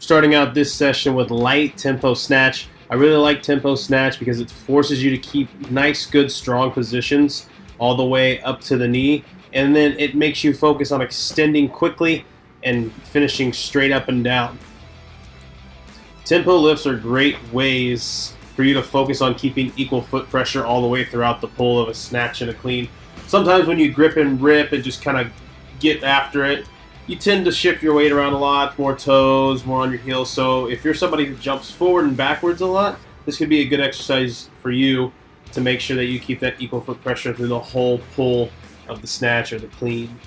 Starting out this session with light tempo snatch. I really like tempo snatch because it forces you to keep nice, good, strong positions all the way up to the knee, and then it makes you focus on extending quickly and finishing straight up and down. Tempo lifts are great ways for you to focus on keeping equal foot pressure all the way throughout the pull of a snatch and a clean. Sometimes when you grip and rip and just kind of get after it, you tend to shift your weight around a lot, more toes, more on your heels. So if you're somebody who jumps forward and backwards a lot, this could be a good exercise for you to make sure that you keep that equal foot pressure through the whole pull of the snatch or the clean.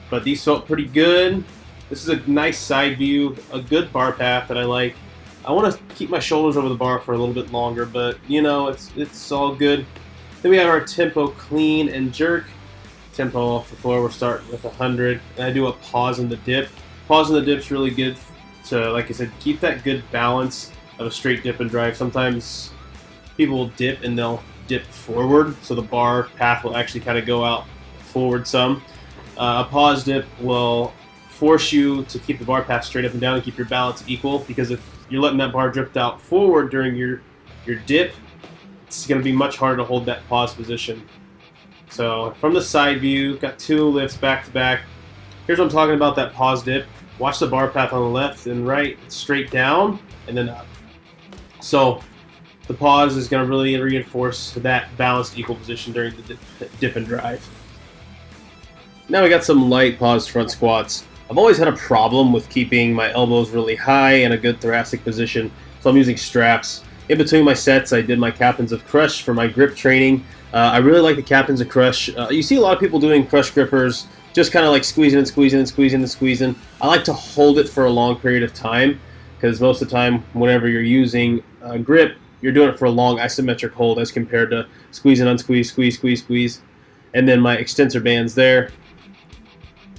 But these felt pretty good. This is a nice side view, a good bar path that I like. I want to keep my shoulders over the bar for a little bit longer, but you know, it's all good. Then we have our tempo clean and jerk. Tempo off the floor, we're starting with 100, and I do a pause in the dip. Pause in the dip's really good to, like I said, keep that good balance of a straight dip and drive. Sometimes people will dip and they'll dip forward, so the bar path will actually kind of go out forward some. A pause dip will force you to keep the bar path straight up and down and keep your balance equal, because if you're letting that bar drift out forward during your dip, it's going to be much harder to hold that pause position. So from the side view, got two lifts back to back. Here's what I'm talking about, that pause dip. Watch the bar path on the left and right, straight down and then up. So the pause is going to really reinforce that balanced equal position during the dip and drive. Now we got some light paused front squats. I've always had a problem with keeping my elbows really high in a good thoracic position, so I'm using straps. In between my sets, I did my captains of crush for my grip training. I really like the captains of crush. You see a lot of people doing crush grippers, just kind of like squeezing and squeezing and squeezing and squeezing. I like to hold it for a long period of time, because most of the time, whenever you're using a grip, you're doing it for a long isometric hold as compared to squeeze and unsqueeze, squeeze, squeeze, squeeze. And then my extensor bands there.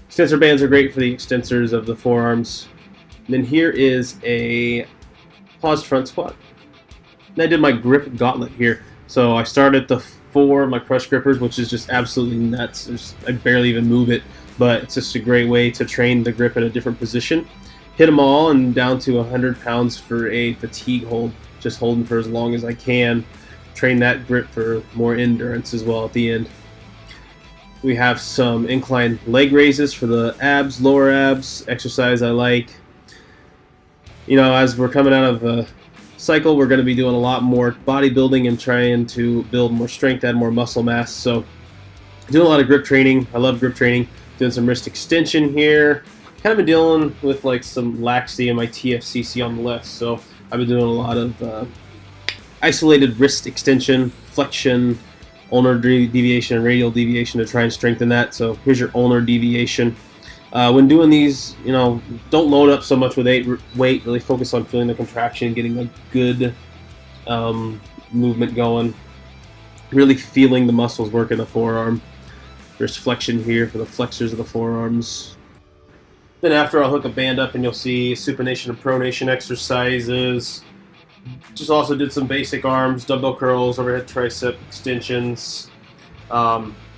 Extensor bands are great for the extensors of the forearms. And then here is a paused front squat. And I did my grip gauntlet here. So I started the 4 of my crush grippers, which is just absolutely nuts. I barely even move it, but it's just a great way to train the grip in a different position. Hit them all and down to 100 pounds for a fatigue hold, just holding for as long as I can. Train that grip for more endurance as well at the end. We have some incline leg raises for the abs, lower abs, exercise I like. You know, as we're coming out of a cycle, we're going to be doing a lot more bodybuilding and trying to build more strength, add more muscle mass. So doing a lot of grip training. I love grip training. Doing some wrist extension here. Kind of been dealing with like some laxity in my TFCC on the left. So I've been doing a lot of isolated wrist extension, flexion, ulnar deviation, and radial deviation to try and strengthen that. So here's your ulnar deviation. When doing these, you know, don't load up so much with weight. Really focus on feeling the contraction, getting a good movement going. Really feeling the muscles work in the forearm. There's flexion here for the flexors of the forearms. Then after, I'll hook a band up and you'll see supination and pronation exercises. Just also did some basic arms, dumbbell curls, overhead tricep extensions.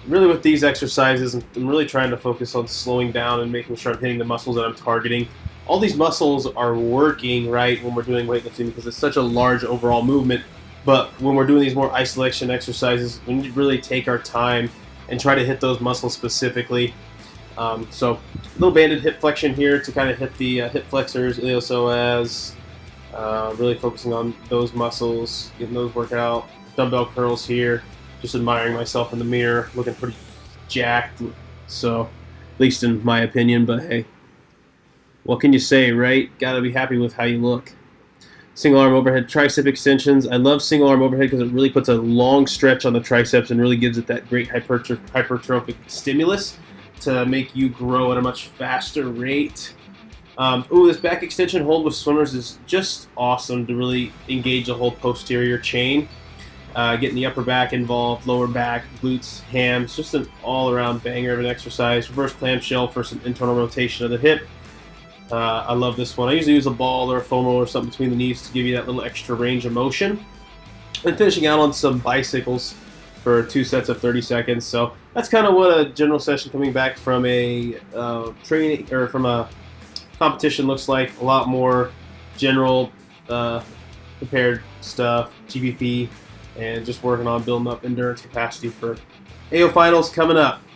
Really with these exercises, I'm really trying to focus on slowing down and making sure I'm hitting the muscles that I'm targeting. All these muscles are working right when we're doing weightlifting because it's such a large overall movement. But when we're doing these more isolation exercises, we need to really take our time and try to hit those muscles specifically. So a little banded hip flexion here to kind of hit the hip flexors, iliopsoas, really focusing on those muscles, getting those working out. Dumbbell curls here. Just admiring myself in the mirror, looking pretty jacked, so at least in my opinion, but hey, what can you say, right? Gotta be happy with how you look. Single arm overhead tricep extensions. I love single arm overhead because it really puts a long stretch on the triceps and really gives it that great hypertrophic stimulus to make you grow at a much faster rate. This back extension hold with swimmers is just awesome to really engage the whole posterior chain. Getting the upper back involved, lower back, glutes, hams, just an all-around banger of an exercise. Reverse clamshell for some internal rotation of the hip. I love this one. I usually use a ball or a foam roller or something between the knees to give you that little extra range of motion. And finishing out on some bicycles for 2 sets of 30 seconds. So that's kind of what a general session coming back from a training or from a competition looks like. A lot more general prepared stuff, GBP, and just working on building up endurance capacity for AO finals coming up.